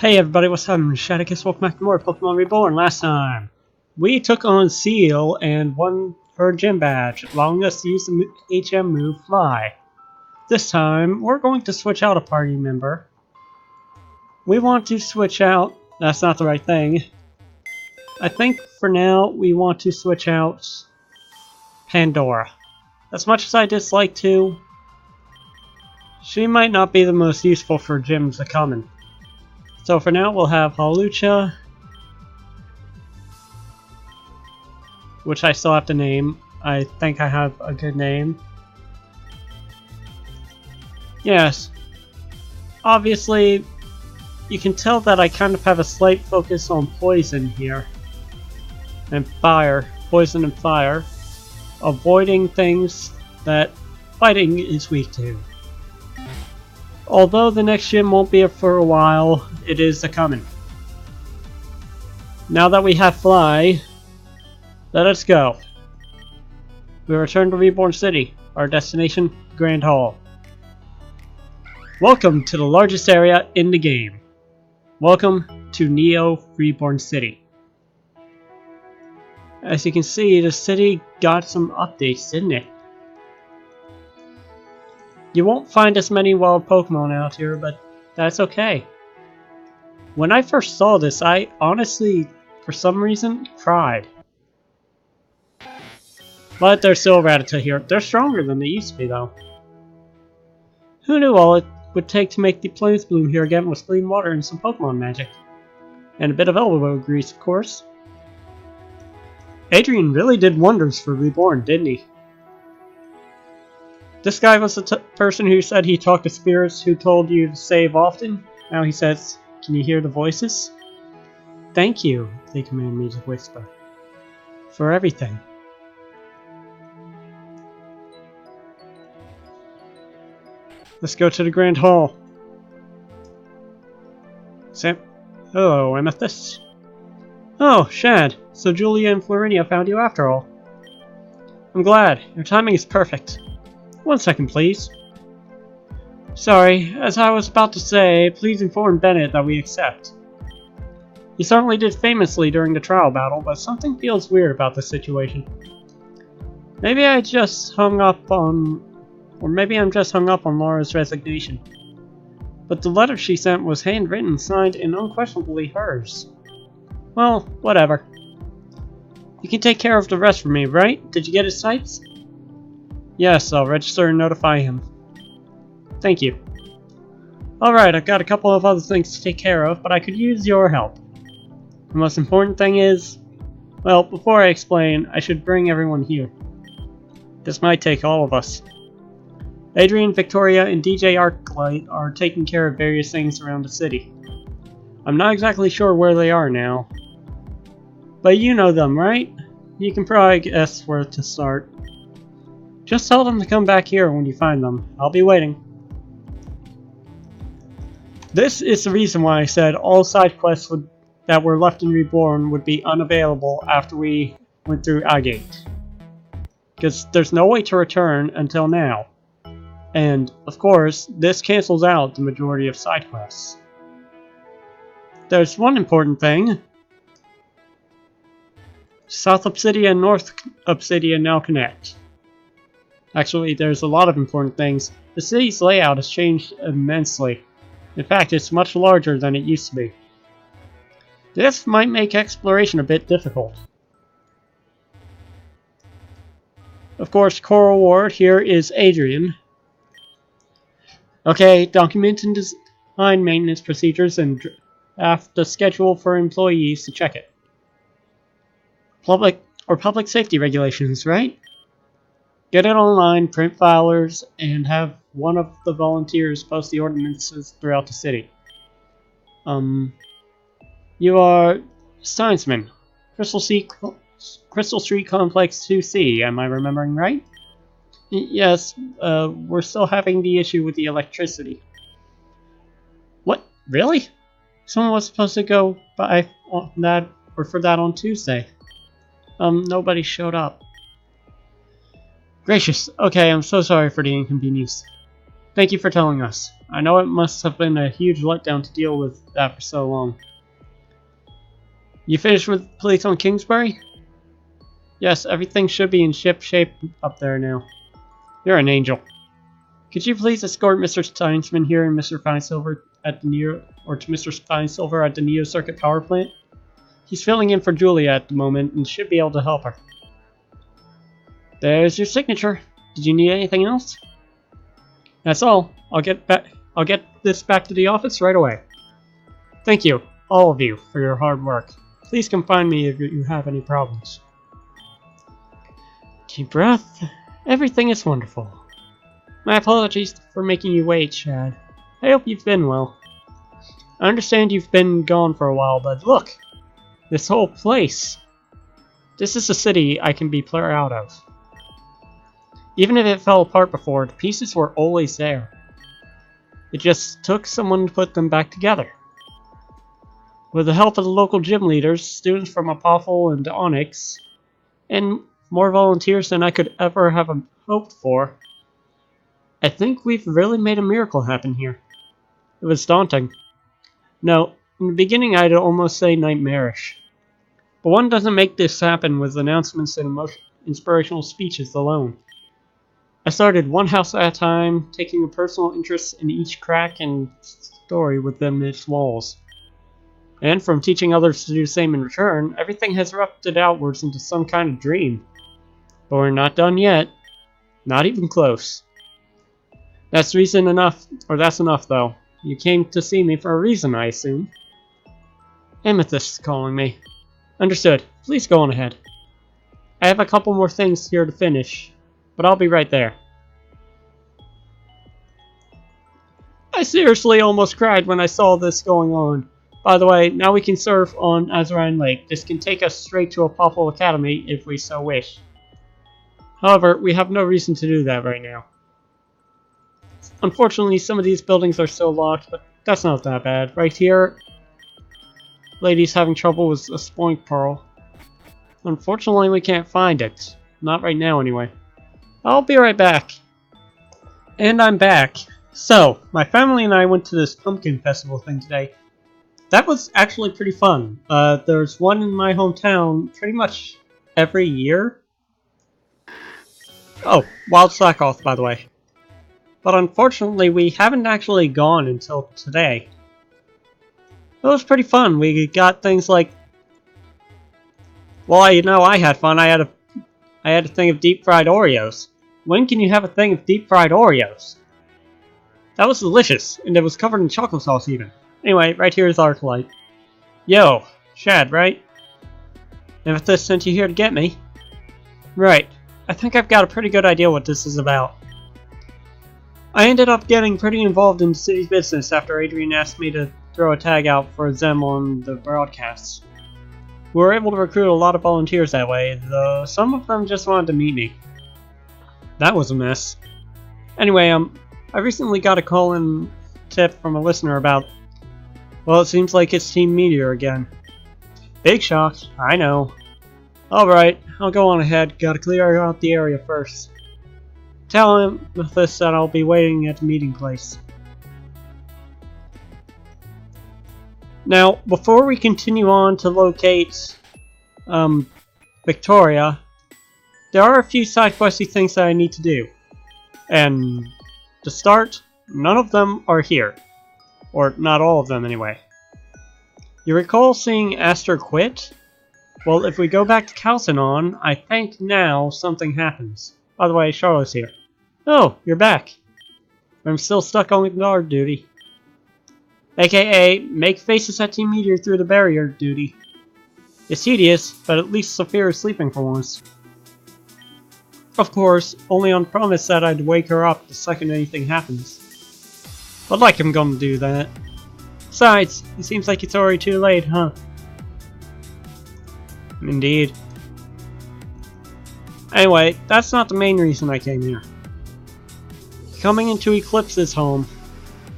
Hey everybody, what's up? I'm Shadowkiss. Welcome back to more Pokemon Reborn. Last time, we took on Seal and won her gym badge, allowing us to use the HM move Fly. This time, we're going to switch out a party member. We want to switch out... That's not the right thing. I think for now, we want to switch out Pandora. As much as I dislike to, she might not be the most useful for gyms to come in. So for now, we'll have Hawlucha, which I still have to name. I think I have a good name. Yes. Obviously, you can tell that I kind of have a slight focus on poison here. And fire. Poison and fire. Avoiding things that fighting is weak to. Although the next gym won't be up for a while, it is a-coming. Now that we have Fly, let us go. We return to Reborn City, our destination, Grand Hall. Welcome to the largest area in the game. Welcome to Neo Reborn City. As you can see, the city got some updates, didn't it? You won't find as many wild Pokemon out here, but that's okay. When I first saw this, I honestly, for some reason, cried. But there's still a Rattata here. They're stronger than they used to be, though. Who knew all it would take to make the plants bloom here again with clean water and some Pokemon magic? And a bit of elbow grease, of course. Adrian really did wonders for Reborn, didn't he? This guy was the person who said he talked to spirits who told you to save often. Now he says, "Can you hear the voices?" "Thank you," they command me to whisper. "For everything." Let's go to the Grand Hall. Sam. Hello, Amethyst. Oh, Shad. So Julia and Florinia found you after all. I'm glad. Your timing is perfect. 1 second, please. Sorry, as I was about to say, please inform Bennett that we accept. He certainly did famously during the trial battle, but something feels weird about the situation. Maybe I just hung up on... Or maybe I'm just hung up on Laura's resignation. But the letter she sent was handwritten, signed, and unquestionably hers. Well, whatever. You can take care of the rest for me, right? Did you get his sights? Yes, I'll register and notify him. Thank you. Alright, I've got a couple of other things to take care of, but I could use your help. The most important thing is... Well, before I explain, I should bring everyone here. This might take all of us. Adrian, Victoria, and DJ Arclight are taking care of various things around the city. I'm not exactly sure where they are now. But you know them, right? You can probably guess where to start. Just tell them to come back here when you find them. I'll be waiting. This is the reason why I said all side quests that were left in Reborn would be unavailable after we went through Agate. Because there's no way to return until now. And, of course, this cancels out the majority of side quests. There's one important thing. South Obsidia and North Obsidia now connect. Actually, there's a lot of important things. The city's layout has changed immensely. In fact, it's much larger than it used to be. This might make exploration a bit difficult. Of course, Coral Ward here is Adrian. Okay, document and design maintenance procedures and draft the schedule for employees to check it. Public safety regulations, right? Get it online, print filers, and have one of the volunteers post the ordinances throughout the city. You are Steinsman, Crystal Street Complex 2C, am I remembering right? Yes, we're still having the issue with the electricity. What? Really? Someone was supposed to go by on that, or for that on Tuesday. Nobody showed up. Gracious. Okay, I'm so sorry for the inconvenience. Thank you for telling us. I know it must have been a huge letdown to deal with that for so long. You finished with police on Kingsbury? Yes, everything should be in ship shape up there now. You're an angel. Could you please escort Mr. Steinsman here and Mr. Finesilver at the Neo, or to Mr. Finesilver at the Neo Circuit Power Plant? He's filling in for Julia at the moment and should be able to help her. There's your signature. Did you need anything else? That's all. I'll get this back to the office right away. Thank you, all of you, for your hard work. Please come find me if you have any problems. Deep breath. Everything is wonderful. My apologies for making you wait, Chad. I hope you've been well. I understand you've been gone for a while, but look! This whole place! This is a city I can be proud of. Even if it fell apart before, the pieces were always there. It just took someone to put them back together. With the help of the local gym leaders, students from Apophel and Onyx, and more volunteers than I could ever have hoped for, I think we've really made a miracle happen here. It was daunting. No, in the beginning I'd almost say nightmarish. But one doesn't make this happen with announcements and inspirational speeches alone. I started one house at a time, taking a personal interest in each crack and story within its walls. And from teaching others to do the same in return, everything has erupted outwards into some kind of dream. But we're not done yet. Not even close. That's enough though. You came to see me for a reason, I assume. Amethyst is calling me. Understood. Please go on ahead. I have a couple more things here to finish, but I'll be right there. I seriously almost cried when I saw this going on. By the way, now we can surf on Azarine Lake. This can take us straight to Apophel Academy if we so wish. However, we have no reason to do that right now. Unfortunately, some of these buildings are still locked, but that's not that bad. Right here, lady's having trouble with a spoink pearl. Unfortunately, we can't find it. Not right now, anyway. I'll be right back. And I'm back. So, my family and I went to this pumpkin festival thing today. That was actually pretty fun. There's one in my hometown pretty much every year. Oh, Wild Slackoff, by the way. But unfortunately, we haven't actually gone until today. It was pretty fun. We got things like... Well, I had fun. I had a thing of deep-fried Oreos. When can you have a thing of deep-fried Oreos? That was delicious, and it was covered in chocolate sauce even. Anyway, right here is Arclight. Yo, Chad, right? Amethyst sent you here to get me? Right. I think I've got a pretty good idea what this is about. I ended up getting pretty involved in the city's business after Adrian asked me to throw a tag out for them on the broadcasts. We were able to recruit a lot of volunteers that way, though some of them just wanted to meet me. That was a mess. Anyway, I recently got a call-in tip from a listener about... Well, it seems like it's Team Meteor again. Big shock, I know. Alright, I'll go on ahead. Gotta clear out the area first. Tell him with this that I'll be waiting at the meeting place. Now, before we continue on to locate Victoria, there are a few side questy things that I need to do. And to start, none of them are here. Or not all of them anyway. You recall seeing Aster quit? Well, if we go back to Calcinon, I think now something happens. By the way, Charlotte's here. Oh, you're back. I'm still stuck on guard duty. AKA, make faces at Team Meteor through the barrier duty. It's tedious, but at least Saphira is sleeping for once. Of course, only on promise that I'd wake her up the second anything happens. But like I'm gonna do that. Besides, it seems like it's already too late, huh? Indeed. Anyway, that's not the main reason I came here. Coming into Eclipse's home.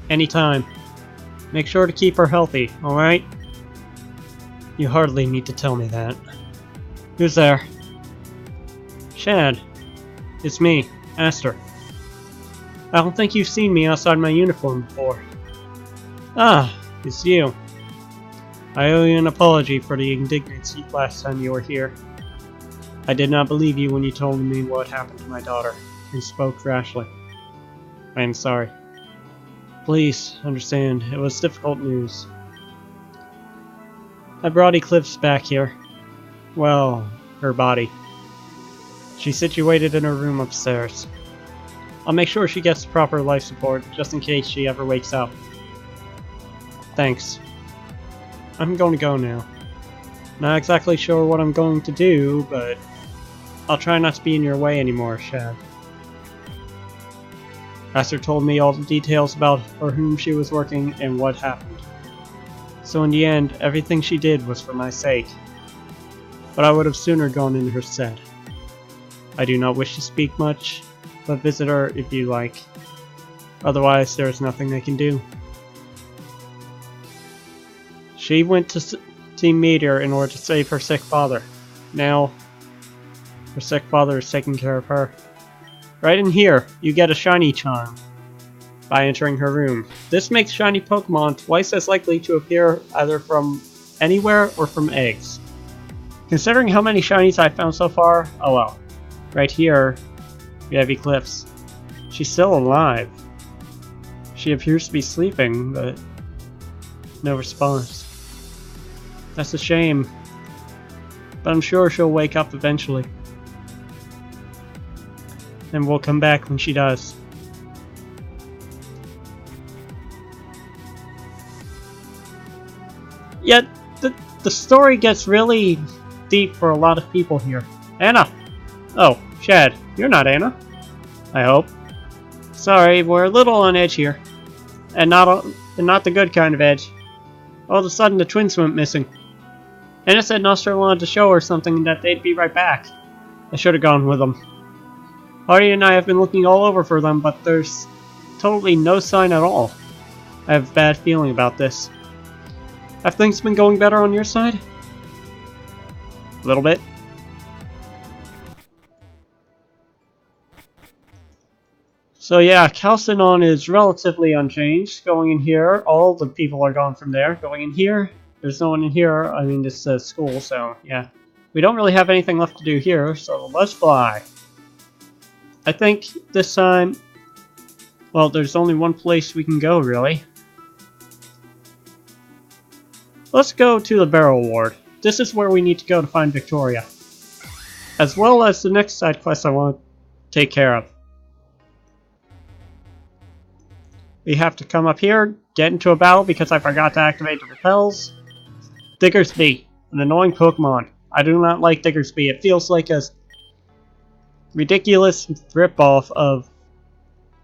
Anytime. Make sure to keep her healthy, alright? You hardly need to tell me that. Who's there? Chad. It's me, Aster. I don't think you've seen me outside my uniform before. Ah, it's you. I owe you an apology for the indignancy last time you were here. I did not believe you when you told me what happened to my daughter, and spoke rashly. I am sorry. Please understand, it was difficult news. I brought Eclipse back here. Well, her body. She's situated in her room upstairs. I'll make sure she gets proper life support, just in case she ever wakes up. Thanks. I'm going to go now. Not exactly sure what I'm going to do, but I'll try not to be in your way anymore, Shad. Esther told me all the details about for whom she was working and what happened. So in the end, everything she did was for my sake. But I would have sooner gone in her stead. I do not wish to speak much, but visit her if you like. Otherwise, there is nothing I can do. She went to Team Meteor in order to save her sick father. Now, her sick father is taking care of her. Right in here, you get a shiny charm by entering her room. This makes shiny Pokemon twice as likely to appear either from anywhere or from eggs. Considering how many shinies I've found so far, oh well. Right here, we have Eclipse. She's still alive. She appears to be sleeping, but no response. That's a shame. But I'm sure she'll wake up eventually. And we'll come back when she does. Yet, the story gets really deep for a lot of people here. Anna! Oh, Shad, you're not Anna. I hope. Sorry, we're a little on edge here. And not the good kind of edge. All of a sudden, the twins went missing. Anna said Nostra wanted to show her something and that they'd be right back. I should have gone with them. Hardy and I have been looking all over for them, but there's totally no sign at all. I have a bad feeling about this. Have things been going better on your side? A little bit. So yeah, Calcinon is relatively unchanged. Going in here, all the people are gone from there. Going in here, there's no one in here. I mean, this is school, so yeah. We don't really have anything left to do here, so let's fly. I think this time, well, there's only one place we can go, really. Let's go to the Barrel Ward. This is where we need to go to find Victoria. As well as the next side quest I want to take care of. We have to come up here, get into a battle because I forgot to activate the repels. Diggersby, an annoying Pokemon. I do not like Diggersby. It feels like a ridiculous ripoff of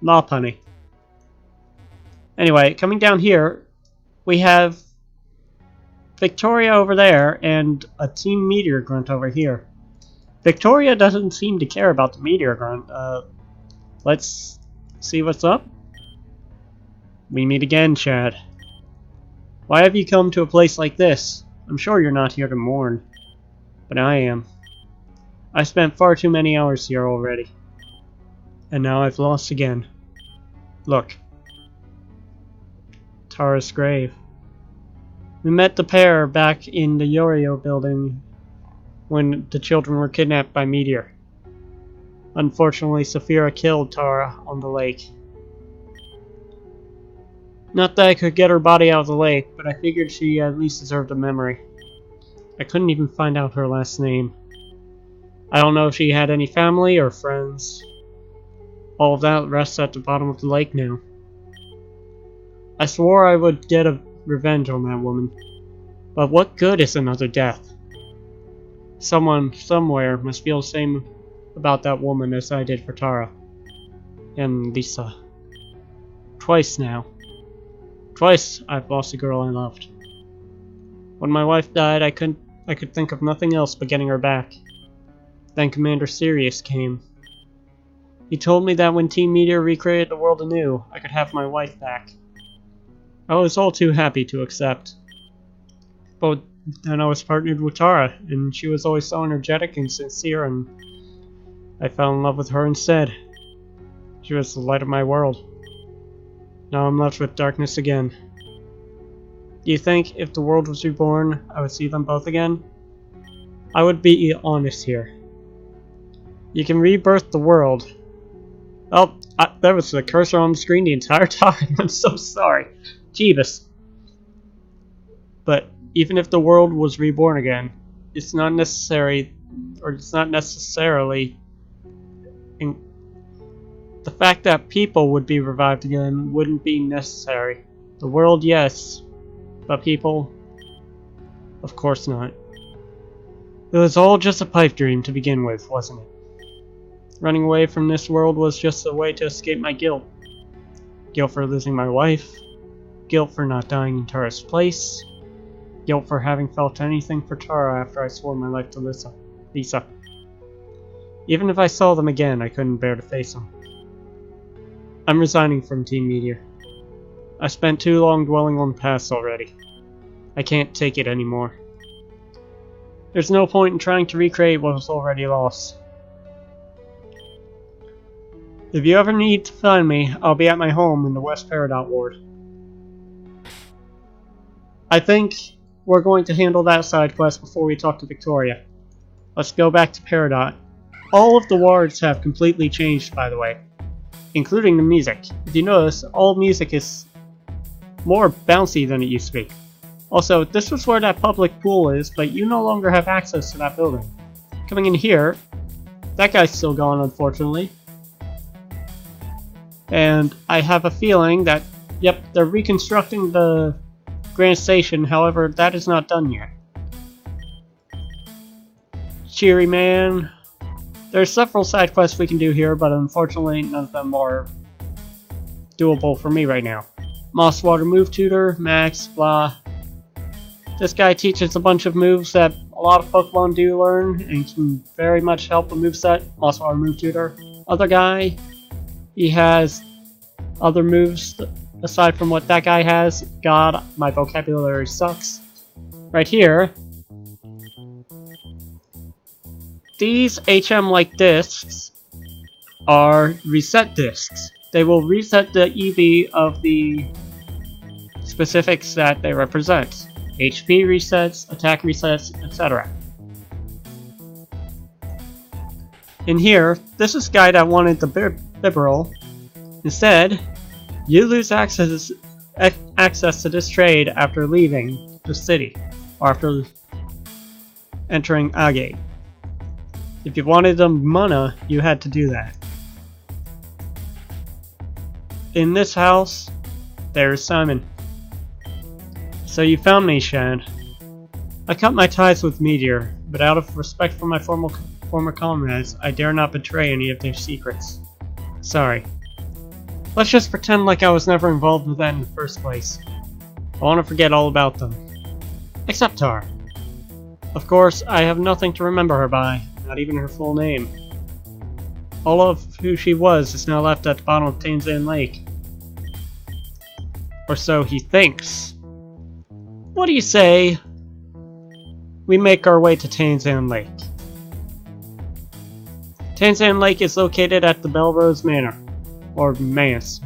Lopunny. Anyway, coming down here, we have Victoria over there and a Team Meteor Grunt over here. Victoria doesn't seem to care about the Meteor Grunt. Let's see what's up. We meet again, Chad. Why have you come to a place like this? I'm sure you're not here to mourn. But I am. I spent far too many hours here already. And now I've lost again. Look. Tara's grave. We met the pair back in the Yorio building when the children were kidnapped by Meteor. Unfortunately, Saphira killed Tara on the lake. Not that I could get her body out of the lake, but I figured she at least deserved a memory. I couldn't even find out her last name. I don't know if she had any family or friends. All of that rests at the bottom of the lake now. I swore I would get a revenge on that woman. But what good is another death? Someone, somewhere, must feel the same about that woman as I did for Tara. And Lisa. Twice now. Twice I've lost a girl I loved. When my wife died, I could think of nothing else but getting her back. Then Commander Sirius came. He told me that when Team Meteor recreated the world anew, I could have my wife back. I was all too happy to accept. But then I was partnered with Tara, and she was always so energetic and sincere, and I fell in love with her instead. She was the light of my world. Now I'm left with darkness again. Do you think if the world was reborn, I would see them both again? I would be honest here. You can rebirth the world. Oh, there was the cursor on the screen the entire time. I'm so sorry. Jeebus. But even if the world was reborn again, it's not necessary, or it's not necessarily... The fact that people would be revived again wouldn't be necessary. The world, yes. But people? Of course not. It was all just a pipe dream to begin with, wasn't it? Running away from this world was just a way to escape my guilt. Guilt for losing my wife. Guilt for not dying in Tara's place. Guilt for having felt anything for Tara after I swore my life to Lisa. Even if I saw them again, I couldn't bear to face them. I'm resigning from Team Meteor. I spent too long dwelling on the past already. I can't take it anymore. There's no point in trying to recreate what was already lost. If you ever need to find me, I'll be at my home in the West Peridot Ward. I think we're going to handle that side quest before we talk to Victoria. Let's go back to Peridot. All of the wards have completely changed, by the way, including the music. If you notice, all music is more bouncy than it used to be. Also, this was where that public pool is, but you no longer have access to that building. Coming in here, that guy's still gone, unfortunately. And I have a feeling that, yep, they're reconstructing the Grand Station, however, that is not done yet. Cheery Man. There are several side quests we can do here, but unfortunately none of them are doable for me right now. Mosswater Move Tutor, Max, blah. This guy teaches a bunch of moves that a lot of Pokemon do learn and can very much help a moveset. Mosswater Move Tutor. Other guy, he has other moves aside from what that guy has. God, my vocabulary sucks. Right here, these HM-like discs are reset discs. They will reset the EV of the specifics that they represent. HP resets, attack resets, etc. In here, this is guy that wanted the Bibarel. Instead, you lose access to this trade after leaving the city, or after entering Agate. If you wanted the mana, you had to do that. In this house, there is Simon. So you found me, Shad. I cut my ties with Meteor, but out of respect for my former comrades, I dare not betray any of their secrets. Sorry. Let's just pretend like I was never involved with that in the first place. I want to forget all about them. Except Tara. Of course, I have nothing to remember her by, not even her full name. All of who she was is now left at the bottom of Tanzan Lake. Or so he thinks. What do you say we make our way to Tanzan Lake? Tanzan Lake is located at the Belrose Manor, or Manse.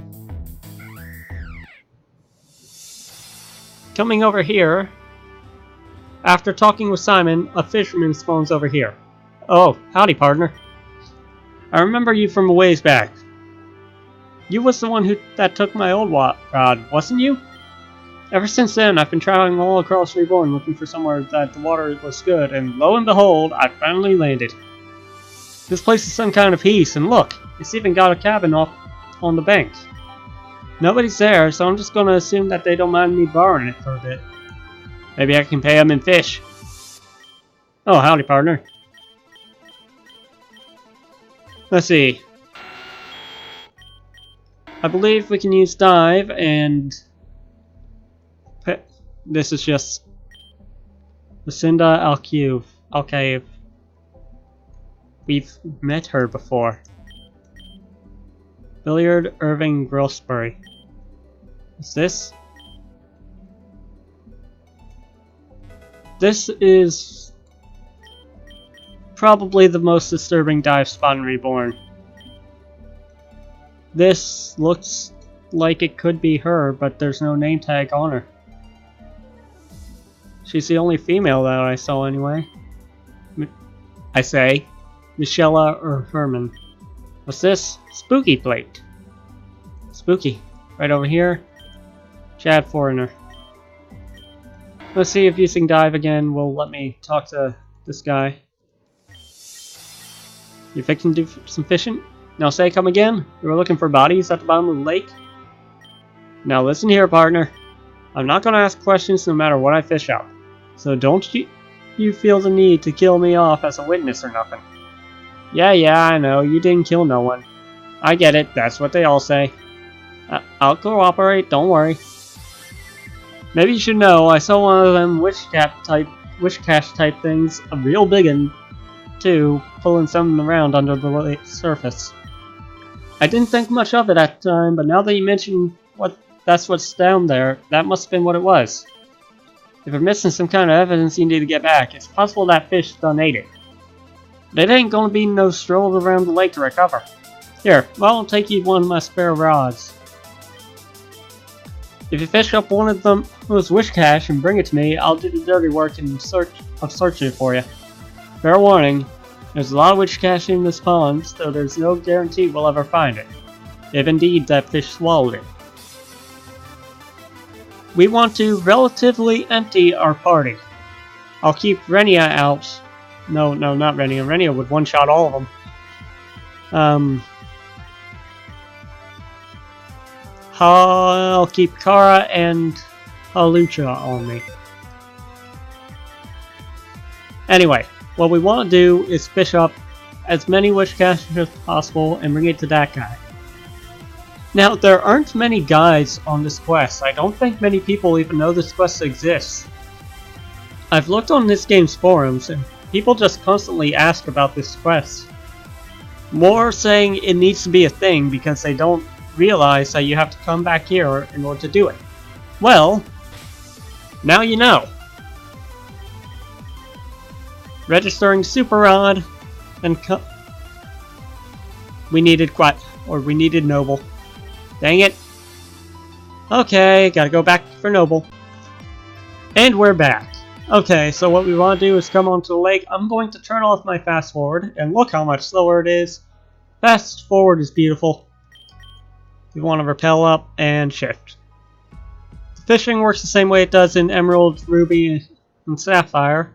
Coming over here, after talking with Simon, a fisherman spawns over here. Oh, howdy, partner. I remember you from a ways back. You was the one that took my old rod, wasn't you? Ever since then, I've been traveling all across Reborn looking for somewhere that the water was good, and lo and behold, I finally landed. This place is some kind of peace, and look, it's even got a cabin off on the bank. Nobody's there, so I'm just gonna assume that they don't mind me borrowing it for a bit. Maybe I can pay them in fish. Oh, howdy, partner. Let's see. I believe we can use dive and... This is just Lucinda Alcave. We've met her before. Billiard Irving Grossbury. What's this? This is probably the most disturbing dive spot in Reborn. This looks like it could be her, but there's no name tag on her. She's the only female that I saw anyway. I say, Michella or Herman. What's this? Spooky plate. Spooky. Right over here. Chad Foreigner. Let's see if using dive again will let me talk to this guy. You fixing to do some fishing? Now say come again? You were looking for bodies at the bottom of the lake? Now listen here, partner. I'm not gonna ask questions no matter what I fish up. So don't you feel the need to kill me off as a witness or nothing. Yeah, I know, you didn't kill no one. I get it, that's what they all say. I'll cooperate, don't worry. Maybe you should know, I saw one of them wish cache type things, a real big one, too, pulling something around under the surface. I didn't think much of it at the time, but now that you mention that's what's down there, that must have been what it was. If you're missing some kind of evidence you need to get back, it's possible that fish done ate it. But it ain't gonna be no stroll around the lake to recover. Here, well, I'll take you one of my spare rods. If you fish up one of those wish cache and bring it to me, I'll do the dirty work in searching it for you. Fair warning, there's a lot of wish cache in this pond, so there's no guarantee we'll ever find it. If indeed that fish swallowed it. We want to relatively empty our party. I'll keep Renia out. No, not Renia. Renia would one-shot all of them. I'll keep Kara and Halucha on me. Anyway, what we want to do is fish up as many wish caches as possible and bring it to that guy. Now, there aren't many guides on this quest. I don't think many people even know this quest exists. I've looked on this game's forums, and people just constantly ask about this quest. More saying it needs to be a thing because they don't realize that you have to come back here in order to do it. Well, now you know. Registering Super Rod, and we needed Noble. Dang it. Okay, gotta go back for Noble. And we're back. Okay, so what we want to do is come onto the lake. I'm going to turn off my fast forward, and look how much slower it is. Fast forward is beautiful. You want to rappel up and shift. The fishing works the same way it does in Emerald, Ruby, and Sapphire.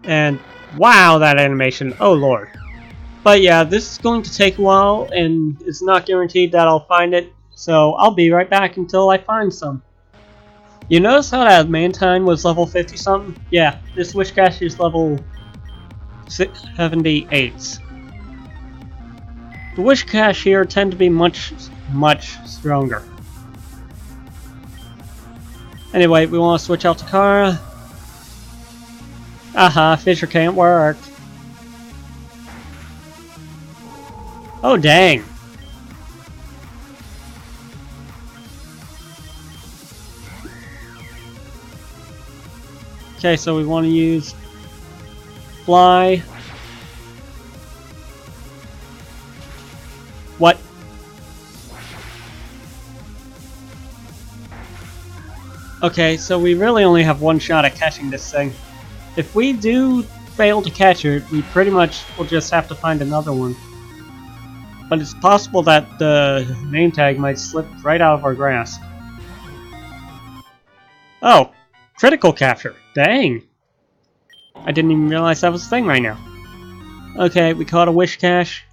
And wow, that animation. Oh lord. But yeah, this is going to take a while, and it's not guaranteed that I'll find it, so I'll be right back until I find some. You notice how that Mantine was level 50 something? Yeah, this wish cache is level 78. The wish cache here tend to be much stronger. Anyway, we want to switch out to Kara. Aha, Fisher can't work. Oh dang. Okay, so we want to use fly. What? Okay, so we really only have one shot at catching this thing. If we do fail to catch it, we pretty much will just have to find another one. But it's possible that the name tag might slip right out of our grasp. Oh! Critical capture! Dang! I didn't even realize that was a thing right now. Okay, we caught a wish cache.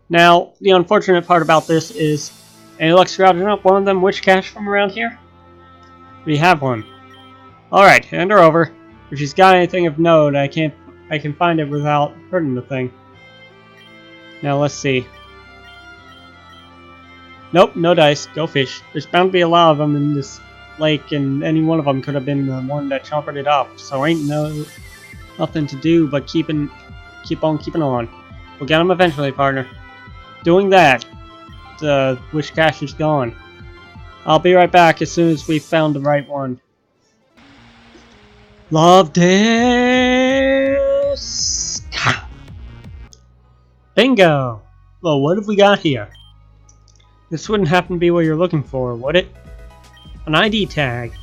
Now, the unfortunate part about this is, any luck scrounging up one of them wish cache from around here? We have one. Alright, hand her over. If she's got anything of note, I can find it without hurting the thing. Now let's see. Nope, no dice. Go fish. There's bound to be a lot of them in this lake, and any one of them could have been the one that chompered it up. So ain't nothing to do but keep on keeping on. We'll get them eventually, partner. Doing that, the wish cache is gone. I'll be right back as soon as we've found the right one. Love this. Bingo! Well, what have we got here? This wouldn't happen to be what you're looking for, would it? An ID tag.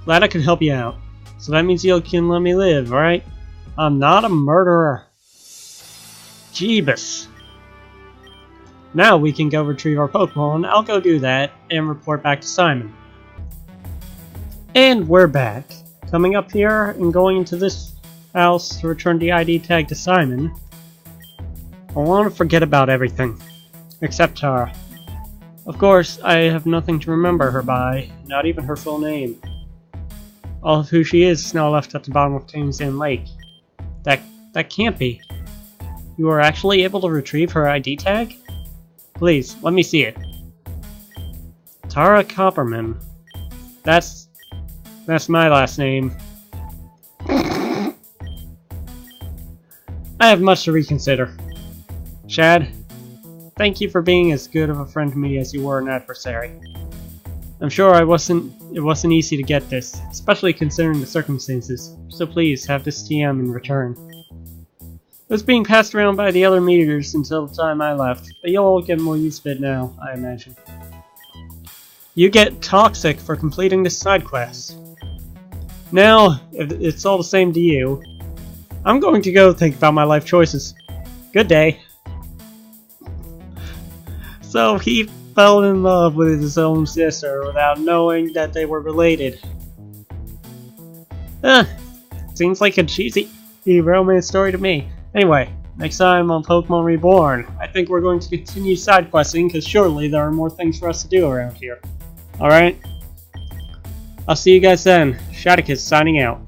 Glad I could help you out. So that means you can let me live, right? I'm not a murderer. Jeebus. Now we can go retrieve our Pokemon. I'll go do that and report back to Simon. And we're back. Coming up here and going into this house to return the ID tag to Simon. I want to forget about everything. Except Tara. Of course, I have nothing to remember her by, not even her full name. All of who she is now left at the bottom of Tamsand Lake. That can't be. You are actually able to retrieve her ID tag? Please, let me see it. Tara Copperman. That's my last name. I have much to reconsider. Chad, thank you for being as good of a friend to me as you were an adversary. I'm sure it wasn't easy to get this, especially considering the circumstances, so please have this TM in return. It was being passed around by the other meteors until the time I left, but you'll all get more use of it now, I imagine. You get toxic for completing this side quest. Now, if it's all the same to you, I'm going to go think about my life choices. Good day. So he fell in love with his own sister without knowing that they were related. Seems like a cheesy romance story to me. Anyway, next time on Pokemon Reborn, I think we're going to continue side questing because surely there are more things for us to do around here. Alright? I'll see you guys then. Shadicus signing out.